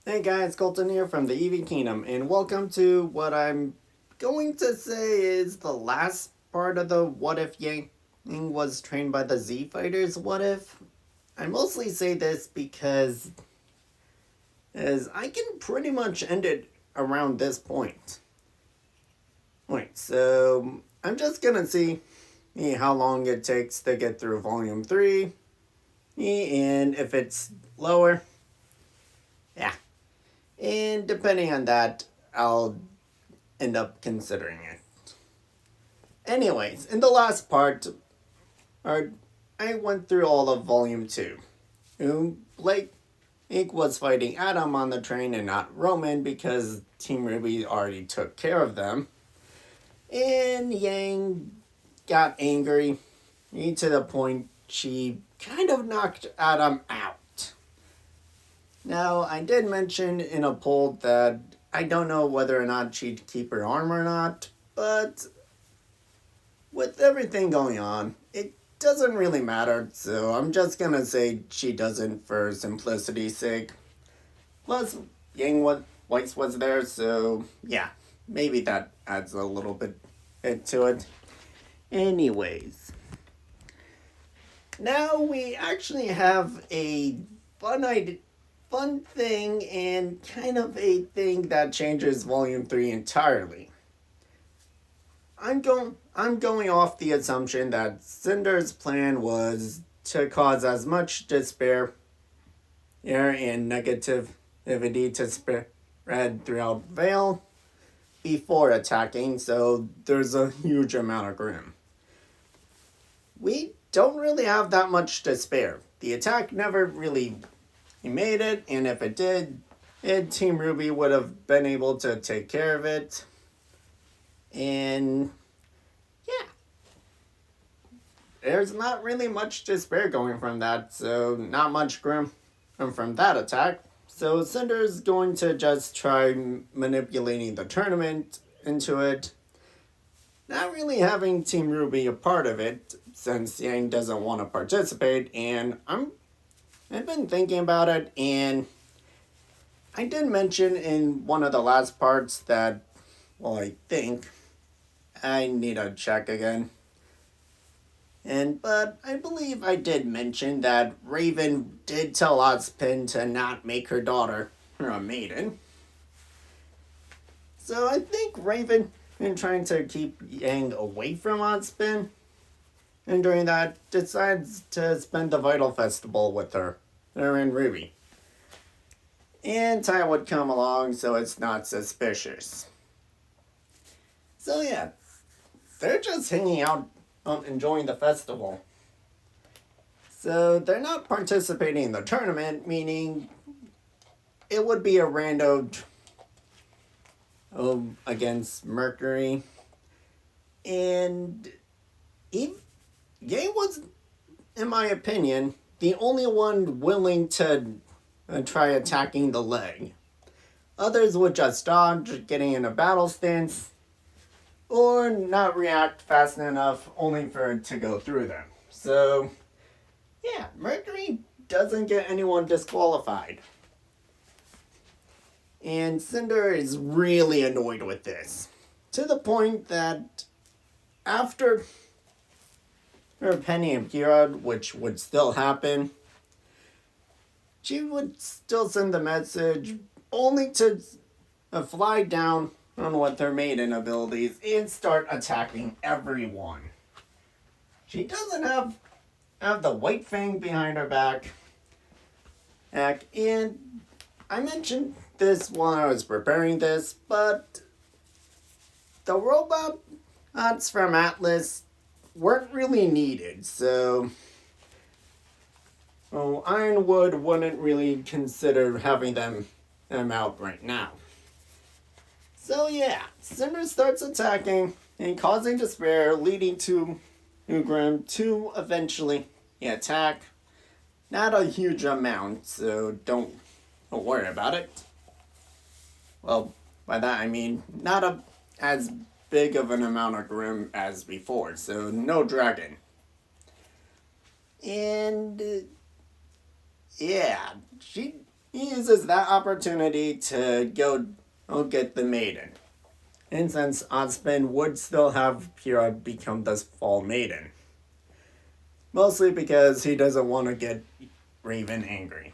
Hey guys, Colton here from the EV Kingdom, and welcome to what I'm going to say is the last part of the What If Yang was trained by the Z Fighters What If. I mostly say this because as I can pretty much end it around this point. Wait, so I'm just gonna see how long it takes to get through Volume 3, and if it's lower, yeah. And depending on that, I'll end up considering it. Anyways, in the last part, I went through all of Volume 2. Blake was fighting Adam on the train and not Roman because Team RWBY already took care of them. And Yang got angry to the point she kind of knocked Adam out. Now, I did mention in a poll that I don't know whether or not she'd keep her arm or not, but with everything going on, it doesn't really matter, so I'm just gonna say she doesn't for simplicity's sake. Plus, White's was there, so yeah, maybe that adds a little bit to it. Anyways, now we actually have a fun thing and kind of a thing that changes Volume 3 entirely. I'm going off the assumption that Cinder's plan was to cause as much despair and negativity to spread throughout Vale before attacking, so there's a huge amount of Grimm. We don't really have that much to spare. The attack never really made it, and if it did, Team RWBY would have been able to take care of it. And yeah, there's not really much to spare going from that, so not much Grim from that attack. So Cinder's going to just try manipulating the tournament into it. Not really having Team RWBY a part of it, since Yang doesn't want to participate, and I've been thinking about it, and I did mention in one of the last parts that, well, I think I need to check again. But I believe I did mention that Raven did tell Ozpin to not make her daughter a maiden. So I think Raven, in trying to keep Yang away from Ozpin, and during that, decides to spend the Vital Festival with her and Ruby. And Ty would come along so it's not suspicious. So yeah, they're just hanging out, enjoying the festival. So they're not participating in the tournament, meaning it would be a rando against Mercury. And Ye was, in my opinion, the only one willing to try attacking the leg. Others would just dodge, getting in a battle stance, or not react fast enough only for it to go through them. So, yeah, Mercury doesn't get anyone disqualified. And Cinder is really annoyed with this, to the point that after her Penny and Kira, which would still happen, she would still send the message only to fly down on with her maiden abilities and start attacking everyone. She doesn't have the White Fang behind her back. And I mentioned this while I was preparing this, but the robots from Atlas weren't really needed, so Ironwood wouldn't really consider having them out right now. So yeah, Cinder starts attacking and causing despair, leading to Ugram to eventually attack. Not a huge amount, so don't worry about it. Well, by that I mean not as big of an amount of Grim as before, so no dragon. And yeah, she he uses that opportunity to go get the maiden. And since Ozpin would still have Pyrrha become the fall maiden. Mostly because he doesn't want to get Raven angry.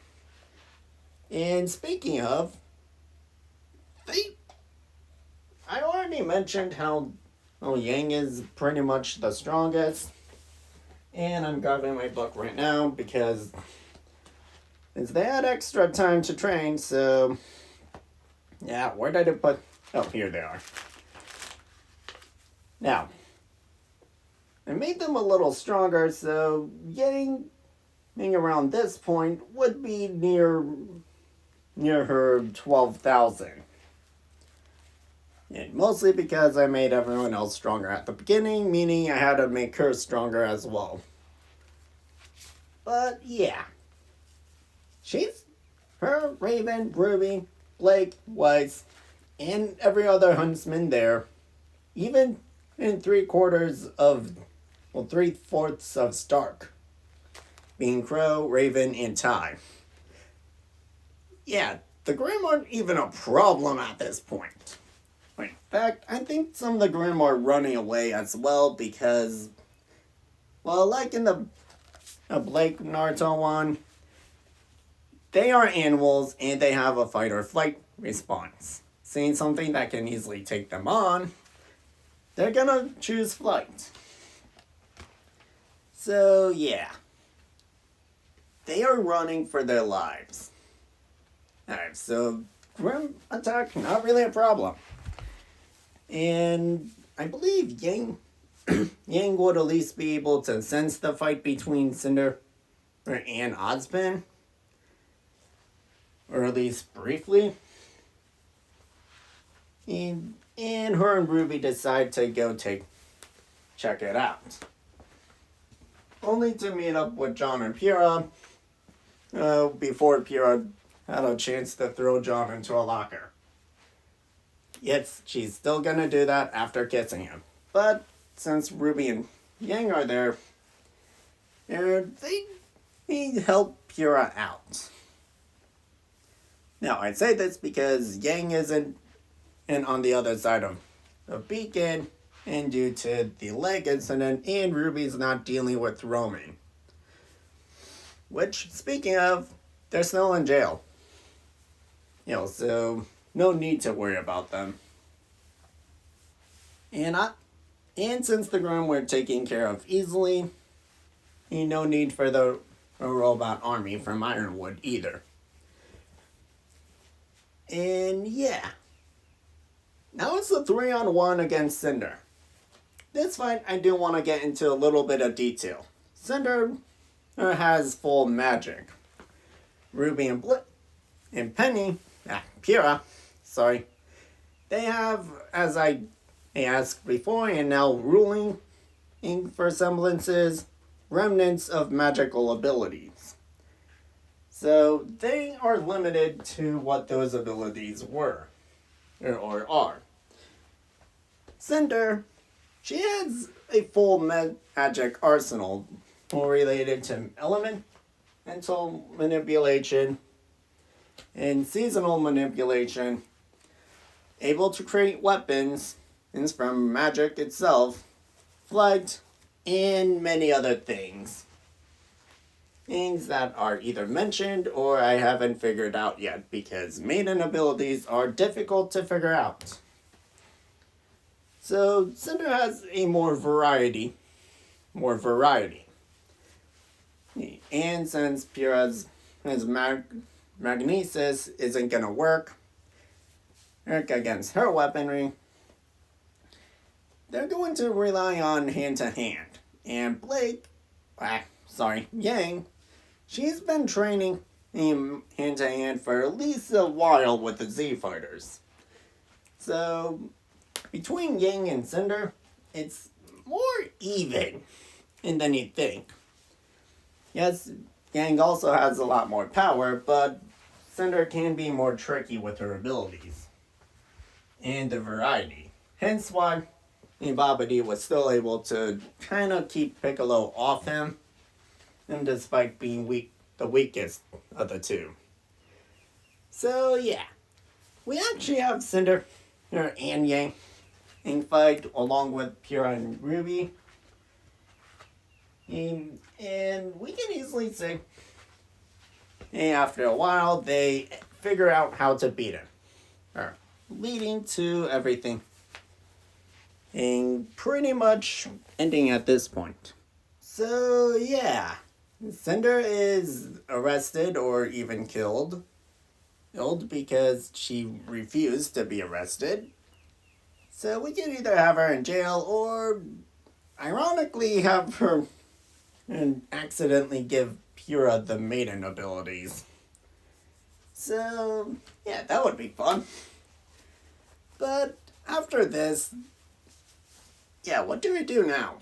And speaking of, I already mentioned how Yang is pretty much the strongest. And I'm grabbing my book right now because they had extra time to train, so yeah, where did it put? Oh, here they are. Now, I made them a little stronger, so Yang around this point would be near her 12,000. And mostly because I made everyone else stronger at the beginning, meaning I had to make her stronger as well. But yeah. Her, Raven, Ruby, Blake, Weiss, and every other huntsman there, even in 3/4 of, 3/4 of Stark, being Crow, Raven, and Ty. Yeah, the Grimm aren't even a problem at this point. In fact, I think some of the Grimm are running away as well because, well, like in the Blake Naruto one, they are animals and they have a fight or flight response. Seeing something that can easily take them on, they're gonna choose flight. So, yeah. They are running for their lives. Alright, so Grimm attack, not really a problem. And I believe Yang would at least be able to sense the fight between Cinder and Ozpin. Or at least briefly. And her and Ruby decide to go check it out. Only to meet up with John and Pyrrha before Pyrrha had a chance to throw John into a locker. Yes, she's still gonna do that after kissing him. But since Ruby and Yang are there, they help Pyrrha out. Now, I'd say this because Yang isn't on the other side of Beacon, and due to the leg incident, and Ruby's not dealing with Roman. Which, speaking of, they're still in jail. So no need to worry about them. And since the Grimm were taken care of easily, no need for the robot army from Ironwood either. And yeah. Now it's a 3-on-1 against Cinder. This fight I do want to get into a little bit of detail. Cinder has full magic. Ruby and Pyrrha, they have, as I asked before and now ruling for semblances, remnants of magical abilities. So they are limited to what those abilities were, or are. Cinder, she has a full magic arsenal related to elemental manipulation and seasonal manipulation, able to create weapons from magic itself, flight, and many other things. Things that are either mentioned or I haven't figured out yet because maiden abilities are difficult to figure out. So Cinder has a more variety. And since Pyrrha's magnesis isn't gonna work against her weaponry, they're going to rely on hand-to-hand. And Yang, she's been training hand-to-hand for at least a while with the Z Fighters. So, between Yang and Cinder, it's more even than you think. Yes, Yang also has a lot more power, but Cinder can be more tricky with her abilities. And the variety. Hence why Babidi was still able to kind of keep Piccolo off him, and despite being the weakest of the two. So yeah, we actually have Cinder and Yang fight along with Pyrrha and RWBY. And we can easily say, after a while, they figure out how to beat him. Leading to everything. And pretty much ending at this point. So, yeah. Cinder is arrested or even killed. Killed because she refused to be arrested. So we can either have her in jail or, ironically, have her and accidentally give Pyrrha the maiden abilities. So, yeah, that would be fun. But after this, yeah, what do we do now?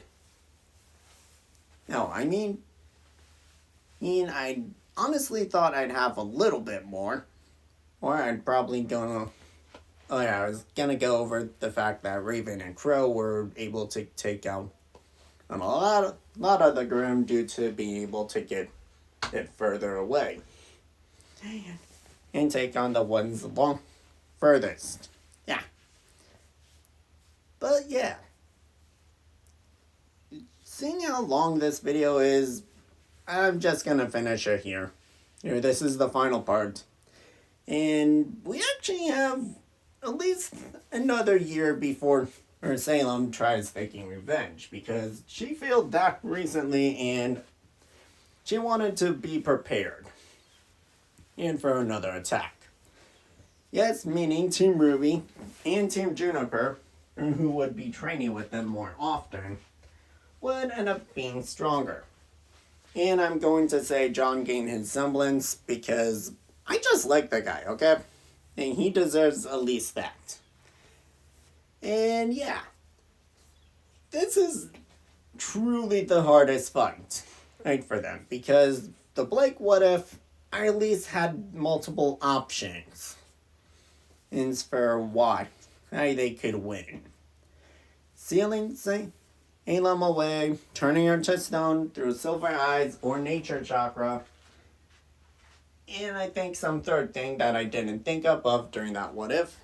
No, I mean, I honestly thought I'd have a little bit more. Or I'd probably gonna... Oh yeah, I was gonna go over the fact that Raven and Crow were able to take out a lot of the Grim due to being able to get it further away. And take on the ones furthest. Yeah. But yeah. Seeing how long this video is, I'm just gonna finish it here. This is the final part. And we actually have at least another year before Salem tries taking revenge, because she failed that recently and she wanted to be prepared and for another attack. Yes, meaning Team RWBY and Team Juniper, who would be training with them more often, would end up being stronger. And I'm going to say John gained his semblance because I just like the guy, okay? And he deserves at least that. And yeah, this is truly the hardest fight, right, for them, because the Blake What If, I at least had multiple options for how they could win. Sealing Salem away, turning her to stone through Silver Eyes or Nature Chakra, and I think some third thing that I didn't think of during that What If.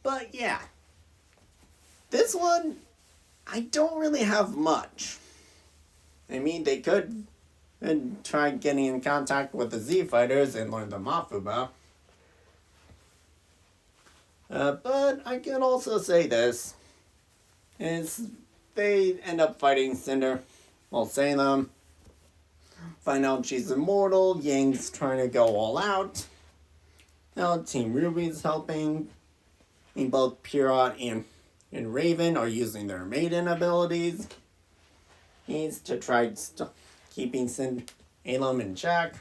But yeah, this one, I don't really have much. I mean, they could try getting in contact with the Z Fighters and learn the Mafuba. But I can also say this, is they end up fighting Cinder, Salem, find out she's immortal, Yang's trying to go all out. Now Team RWBY's helping, and both Pyrrha and Raven are using their maiden abilities. He's to try keeping Salem in check.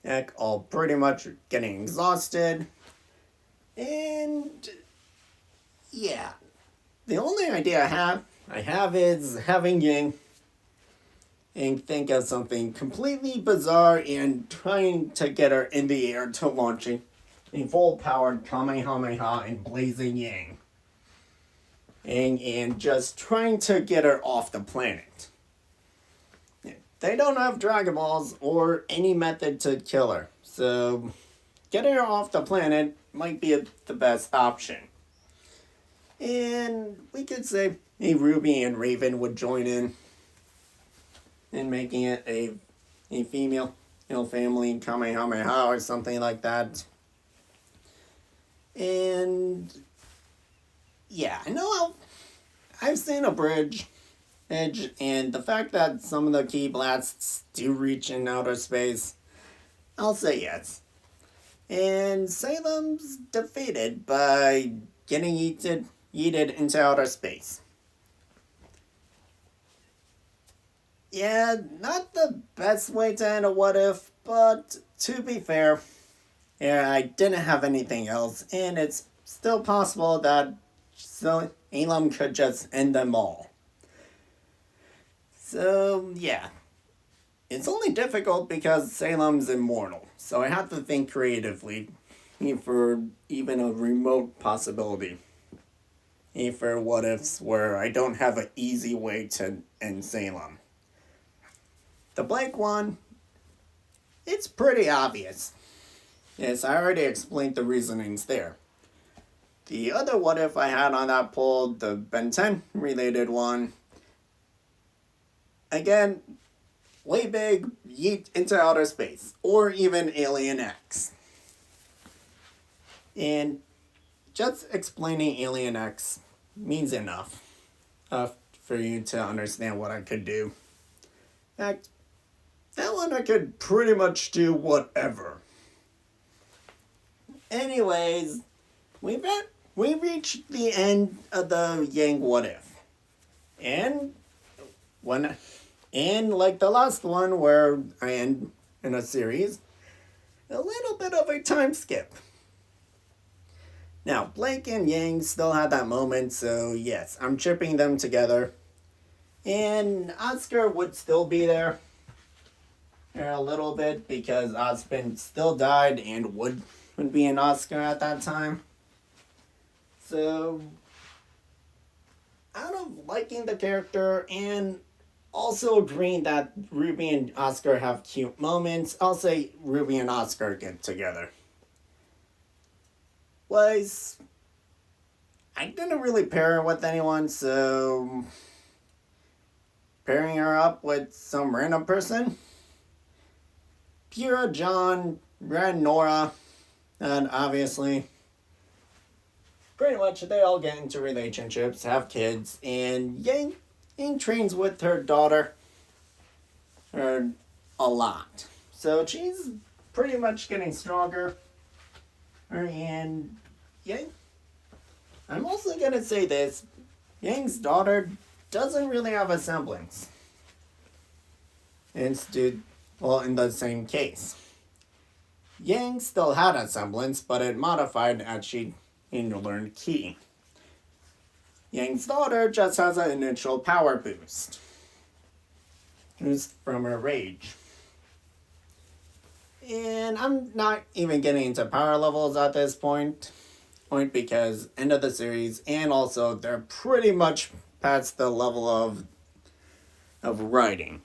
Heck, all pretty much getting exhausted. And yeah, the only idea I have is having Yang and think of something completely bizarre and trying to get her in the air to launching a full-powered Kamehameha and Blazing Yang. And just trying to get her off the planet. They don't have Dragon Balls or any method to kill her, so getting her off the planet might be the best option. And we could say RWBY and Raven would join in making it a female family Kamehameha or something like that. And yeah, I know I've seen a bridge edge, and the fact that some of the key blasts do reach in outer space, I'll say yes. And Salem's defeated by getting yeeted into outer space. Yeah, not the best way to end a What If, but to be fair, I didn't have anything else, and it's still possible that Salem could just end them all. So, yeah. It's only difficult because Salem's immortal, so I have to think creatively for even a remote possibility. For What Ifs where I don't have an easy way to end Salem. The Blake one, it's pretty obvious. Yes, I already explained the reasonings there. The other what if I had on that poll, the Ben 10 related one, again, way big, yeet into outer space, or even Alien X. And just explaining Alien X means enough for you to understand what I could do. In fact, that one I could pretty much do whatever. Anyways, we reached the end of the Yang What If. And like the last one where I end in a series, a little bit of a time skip. Now, Blake and Yang still had that moment, so yes, I'm chipping them together. And Oscar would still be there a little bit because Ozpin still died and would be an Oscar at that time. So, out of liking the character and also agreeing that Ruby and Oscar have cute moments, I'll say Ruby and Oscar get together. I didn't really pair her with anyone, so pairing her up with some random person, Pura, John, Ren, Nora, and obviously, pretty much they all get into relationships, have kids, and Yang trains with her daughter a lot. So she's pretty much getting stronger. And Yang, I'm also gonna say this, Yang's daughter doesn't really have a semblance. In the same case. Yang still had a semblance, but it modified as she learned Ki. Yang's daughter just has an initial power boost. Boost from her rage. And I'm not even getting into power levels at this point because end of the series, and also they're pretty much past the level of writing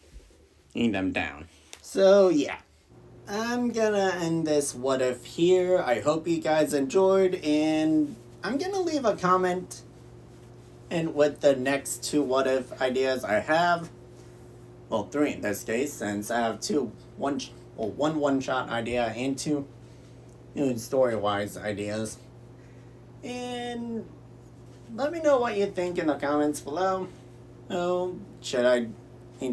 them down. So yeah, I'm gonna end this what if here. I hope you guys enjoyed, and I'm gonna leave a comment and with the next 2 what if ideas I have. Well, 3 in this case, since I have one one-shot idea and 2 story-wise ideas. And let me know what you think in the comments below. Oh, should I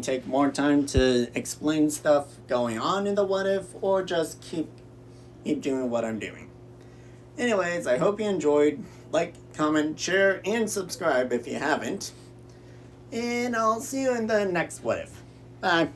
take more time to explain stuff going on in the what if, or just keep doing what I'm doing? Anyways, I hope you enjoyed. Like, comment, share, and subscribe if you haven't. And I'll see you in the next what if. Bye.